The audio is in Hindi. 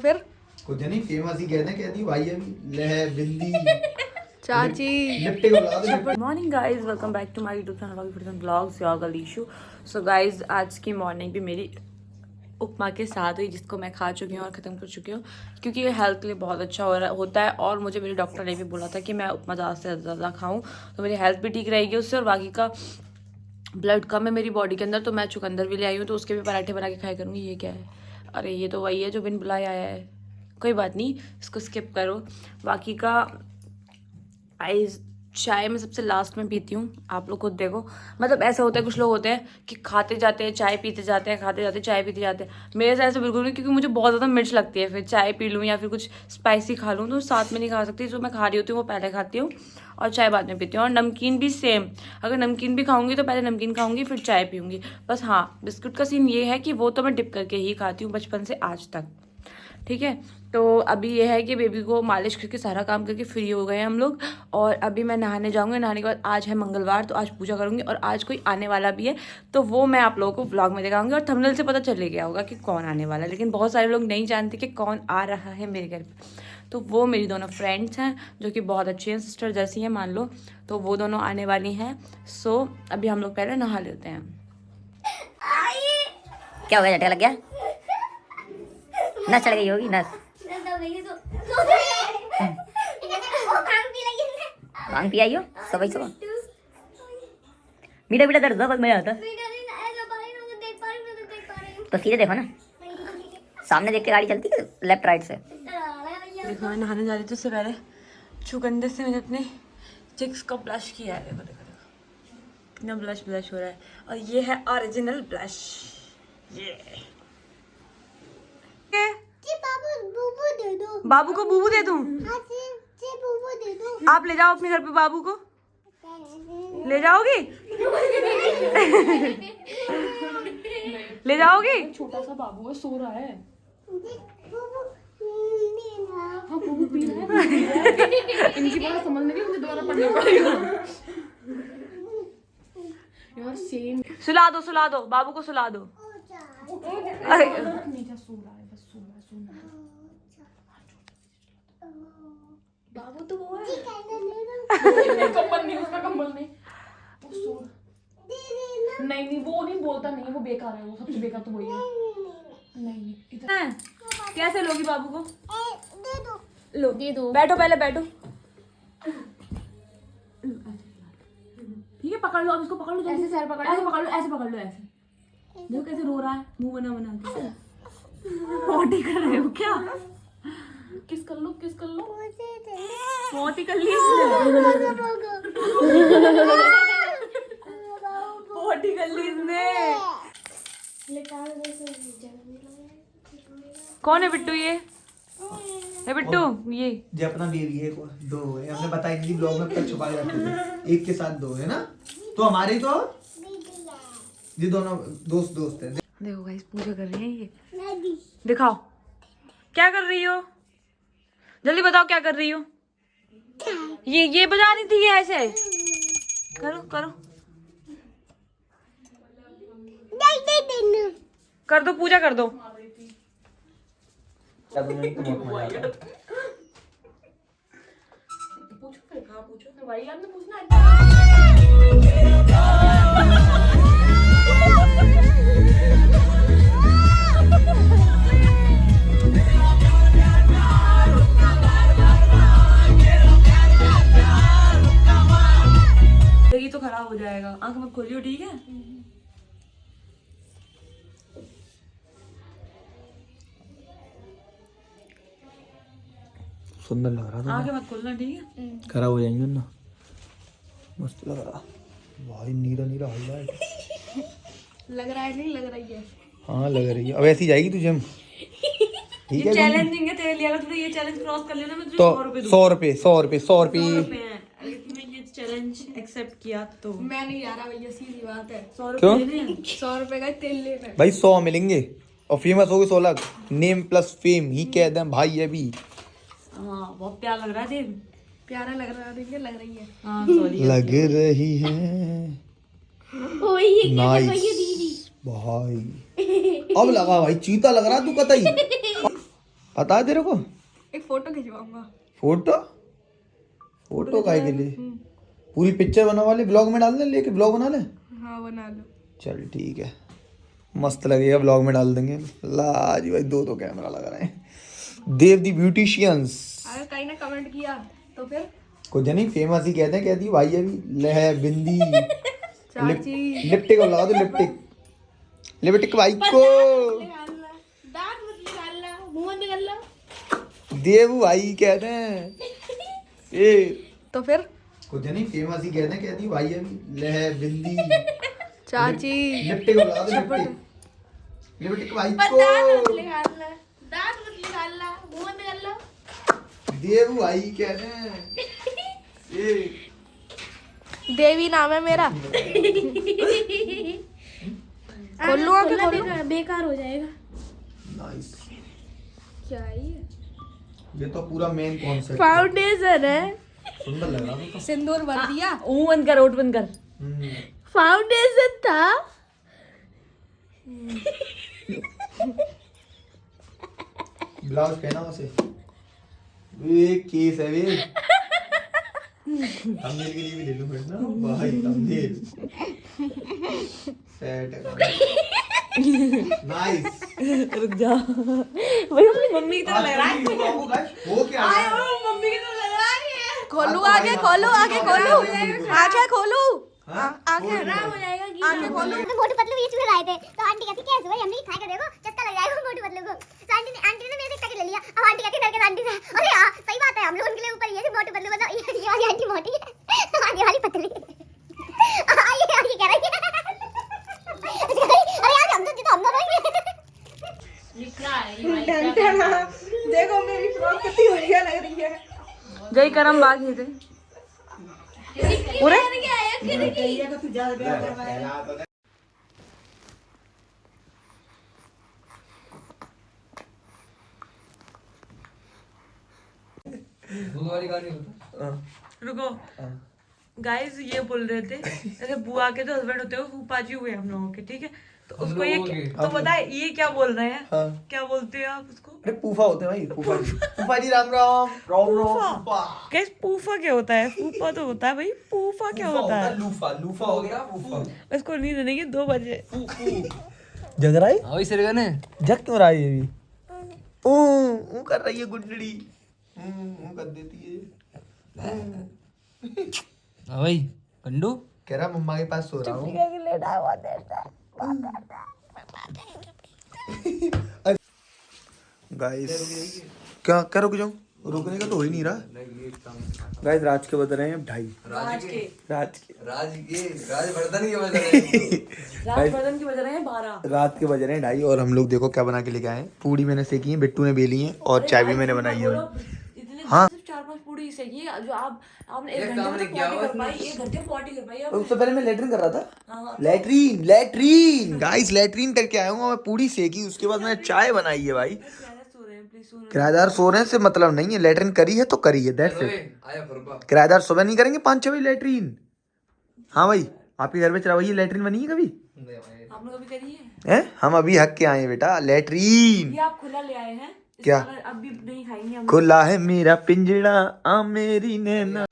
फिर कुछ नहीं, फेमस ही कहती भाई अभी ले बिंदी चाची। लिपटे को बुला दो। Good morning guys, welcome back to my YouTube channel vlogs your girl Ishu. So guys आज की मॉर्निंग भी मेरी उपमा के साथ हुई, जिसको मैं खा चुकी हूँ और ख़त्म कर चुकी हूँ, क्योंकि ये हेल्थ के लिए बहुत अच्छा होता है। और मुझे मेरे डॉक्टर ने भी बोला था कि मैं उपमा ज़्यादा से ज़्यादा खाऊँ तो मेरी हेल्थ भी ठीक रहेगी उससे, और बाकी का ब्लड कम है मेरी बॉडी के अंदर, तो मैं चुकंदर भी ले आई हूँ, तो उसके भी पराठे बना के खाया करूँगी। ये क्या है? अरे ये तो वही है जो बिन बुलाए आया है। कोई बात नहीं, इसको स्किप करो। बाकी का चाय मैं सबसे लास्ट में पीती हूँ। आप लोग खुद देखो, मतलब ऐसा होता है, कुछ लोग होते हैं कि खाते जाते हैं चाय पीते जाते हैं, खाते जाते हैं चाय पीते जाते हैं। मेरे साथ ऐसा बिल्कुल नहीं, क्योंकि मुझे बहुत ज़्यादा मिर्च लगती है। फिर चाय पी लूँ या फिर कुछ स्पाइसी खा लूँ तो साथ में नहीं खा सकती। जो मैं खा रही होती हूँ वो पहले खाती हूँ और चाय बाद में पीती हूँ। और नमकीन भी सेम, अगर नमकीन भी खाऊंगी तो पहले नमकीन खाऊंगी फिर चाय पीऊँगी। बस हाँ, बिस्कुट का सीन ये है कि वो तो मैं डिप करके ही खाती हूँ बचपन से आज तक। ठीक है, तो अभी ये है कि बेबी को मालिश करके सारा काम करके फ्री हो गए हम लोग, और अभी मैं नहाने जाऊंगी। नहाने के बाद आज है मंगलवार, तो आज पूजा करूंगी, और आज कोई आने वाला भी है, तो वो मैं आप लोगों को व्लॉग में दिखाऊंगी। और थंबनेल से पता चले गया होगा कि कौन आने वाला है, लेकिन बहुत सारे लोग नहीं जानते कि कौन आ रहा है मेरे घर पर। तो वो मेरी दोनों फ्रेंड्स हैं जो कि बहुत अच्छी हैं, सिस्टर जैसी हैं मान लो, तो वो दोनों आने वाली हैं। सो अभी हम लोग पहले नहा लेते हैं। क्या हो गया? झटका लग गया? नस चढ़ गई होगी, नस भांग पी आई हो सुबह सुबह। मीठा मीठा दर्द बस मजा आता। तो सीधे देखो ना, सामने देख के गाड़ी चलती है लेफ्ट राइट से। देखो मैं नहाने जा रही थी, उससे पहले चुकंदर से मैंने अपने चिक्स का ब्लश किया है। देखो देखो देखो कितना ब्लश हो रहा है, और ये है ओरिजिनल ब्लश। ये बाबू को बूबू दे दूं? आप ले जाओ अपने घर पे बाबू को, ले जाओगी? ले जाओगी? छोटा सा बाबू है, सो रहा है। हाँ बूबू पी रहा है। इनकी बात समझ नहीं, मुझे दोबारा पढ़ना पड़ेगा यार। सेम सुला दो बाबू को, सुला दो। अरे नीचे सो रहा है, बस सो रहा है। बाबू तो वो है कंबल नहीं, उसका कंबल नहीं, वो सो नहीं वो नहीं बोलता, नहीं वो बेकार है, वो सबसे बेकार तो वही है। नहीं इधर कैसे लोगी बाबू को? लो दे दो। बैठो पहले बैठो। ठीक है, पकड़ लो, अब इसको पकड़ लो, ऐसे सर पकड़, ऐसे पकड़ लो, ऐसे पकड़ लो, ऐसे देखो कैसे रो रहा है, मुंह बना के। पॉटी कर रहे हो क्या? किस कर लो पॉटी कर ली इसने। पॉटी कर ली इसने। कौन है बिट्टू? ये है बिट्टू। ये अपना बेबी है, दो है, हमने बताई थी ब्लॉग में, तक छुपा के रखते थे, एक के साथ दो है ना, तो हमारे तो ये दोनों दोस्त है। देखो गाइस, पूजा कर रही है ये। दिखाओ क्या कर रही हो, जल्दी बताओ क्या कर रही हो। ये बजा रही थी, ये ऐसे करो कर दो, पूजा कर दो। पूछो फिर, हाँ पूछो, भाई आपने पूछना है। तो खराब हो जाएगा, आंख मत खोलियो, ठीक है? सुंदर लग रहा था, आंखें मत खोलना, ठीक है? खराब हो जाएंगे ना। मस्त लग रहा भाई, नीला हल्ला है। लग रहा है, नहीं लग रही है? हाँ लग रही है। अब ऐसी जाएगी तुझे हम, ठीक है? चैलेंजिंग है तेरे लिए, अगर तूने ये चैलेंज क्रॉस कर लेना मैं तुझे तो 100 रुपए दूँ। 100 रुपए ये चैलेंज एक्सेप्ट किया तो मैं नहीं जा रहा भैया, सीधी बात है। 100 क्यों? रुपए देने हैं। 100 रुपए का तेल लेना है भाई 100 मिलेंगे, और फेमस होगी 100 lakh. Name plus fame he कह दें भाई अभी। हाँ बहुत प्यार लग रहा है देव। प्यारा लग रहा है, लग रही है। हाँ सॉरी। लग रही है नाइस भाई। अब लगा भाई, चीता लग रहा तू कतई। बता तेरे को एक फोटो खिंचवाऊंगा। फोटो फोटो काहे के लिए? पूरी पिक्चर बना वाले ब्लॉग में डाल दे, लेके ब्लॉग बना ले। हाँ बना लो। चल ठीक है, मस्त लगेगा, ब्लॉग में डाल देंगे। ला जी भाई, दो कैमरा लगा रहे हैं। देव दी ब्यूटिशियंस। अगर कहीं ने कमेंट किया तो फिर कुछ नहीं, फेमस ही कहते हैं, कहती भाई अभी ले बिंदी चाची लिपस्टिक को लगा दो, लिपस्टिक भाई को। दांत मत निकालना, मुंह मत निकालना। देव भाई कहते हैं ए, तो फिर कुछ नहीं, फेमस ही कहते हैं, कहती भाई अभी ले बिंदी चाची लिपस्टिक को लगा दो, लिपस्टिक भाई को। दांत मत निकालना, मुंह मत निकालना। देव भाई कहते हैं ए, देवी नाम है मेरा। खोलू आके खोलू, बेकार हो जाएगा। नाइस। क्या है ये तो पूरा मेन कॉन्सेप्ट फाउंडेशन है। सुंदर लग रहा था। सिंदूर भर दिया। मुंह बंद कर, ओठ बंद कर। फाउंडेशन था। ब्लाउज पहना उसे। ये केस है वे। थंबनेल के लिए भी ले लूं फिर ना भाई, थंबनेल सेट है। नाइस। रुक जा भाई, अपनी मम्मी की तरह लग रहा है। वो क्या है? मम्मी की तरह लग रहा है। खोलू आगे, खोलू आगे, खोलू आगे, खोलू आगे। आगे खोलू। मोटू पतलू बीच में लाए थे तो आंटी कहती कैसे भाई, हमने खाए के देखो चस्का लग जाएगा मोटू पतलू को। तो आंटी ने मेरे से एक पैकेट ले लिया। अब आंटी कहती डर के आंटी से, अरे यार सही बात है, हम लोग उनके लिए ऊपर ये थे मोटू पतलू, मतलब ये वाली आंटी मोटी है, आगे वाली पतली। ये कह रही है अरे यार हम दोनों देखो मेरी फ्रॉक कितनी बढ़िया लग रही है। जय करम बाग थे पूरे। रुको गाइस, ये बोल रहे थे जैसे बुआ के जो हस्बैंड होते हैं वो फूफा जी हुए हम लोगों के, ठीक है? तो उसको ये तो बताए ये क्या बोल रहे हैं? हाँ। क्या बोलते हैं आप उसको? अरे पूफा होते हैं भाई, पूफा जी राम राम राम राम। पूफा कैसे पूफा क्या होता है? फूफा तो होता है भाई, पूफा क्या होता है? लूफा, लूफा हो गया पूफा। इसको नींद नहीं है 2 बजे। जग रहा है? हाँ वही सर ने जग क्यों रहा है ये भी? ओ कर रही है गुंडड़ी, कर देती है। हाँ भाई कंडू कह रहा मम्मा के पास सो रहा हूँ। गाइस क्या क्या रुक जाऊँ? रुकने का तो हो ही नहीं रहा। गाइस रात के बज रहे हैं 2:30। राजवर्धन के राजवर्धन की बज रहे हैं 12। रात के बज रहे हैं 2:30 और हम लोग देखो क्या बना के लेके आए हैं। पूड़ी मैंने सेकी है, बिट्टू ने बेली है और चाय भी मैंने बनाई है। हाँ। सिर्फ 4-5 पूड़ी सही है जो आपने 1 घंटे में पॉटी कर पाई, 1 घंटे में पॉटी कर पाई। उससे पहले मैं लेटरिन कर रहा था। लेटरिन गाइस, लेटरिन करके आया हूँ मैं। पूड़ी सेकी, उसके बाद मैंने चाय बनाई है भाई। किराएदार सो रहे हैं से मतलब नहीं है, लेटरिन करी है तो करी है, दैट्स इट। किराएदार सुबह नहीं करेंगे 5-6 बजे लेटरिन। हाँ भाई, आपके घर में चरावैया लेटरिन बनी है कभी? आपने कभी करी है? हम अभी हक के आए हैं बेटा, लेटरिन। ये आप खुला ले आए हैं? क्या? अब भी नहीं खाएंगे हम। खुला है मेरा पिंजड़ा, आ मेरी नैना।